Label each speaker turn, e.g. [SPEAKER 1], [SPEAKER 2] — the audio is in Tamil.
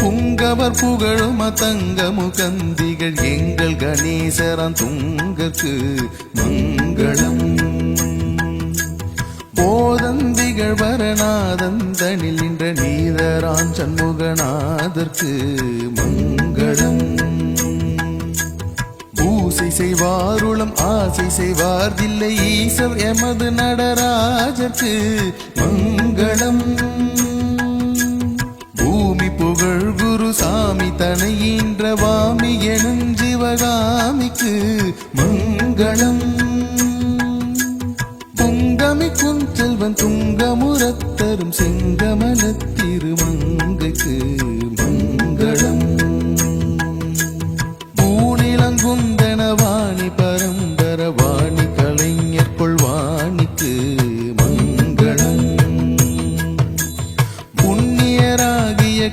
[SPEAKER 1] புங்கவர் புகழும் தங்க முகந்திகள் எங்கள் கணேசரான் துங்கற்கு மங்களம். போதந்திகள் வரநாதந்தனில் நின்ற நீதரான் சண்முகநாதற்கு மங்களம். பூசை செய்வாருளம் ஆசை செய்வார் தில்லை ஈசர் எமது நடராஜர்க்கு மங்களம். பூமி புகழ் குரு சாமி தனையின்ற வாமி எனும் சிவகாமிக்கு மங்களம். துங்கமிக்கும் செல்வன் துங்கமுறத்தரும் செங்கமல திருமங்கைக்கு மங்களம். பூநிலங்குந்தனவாணி பரம்பரவாணி கலைஞர் கொள்வாணிக்கு மங்களம். புண்ணியராகிய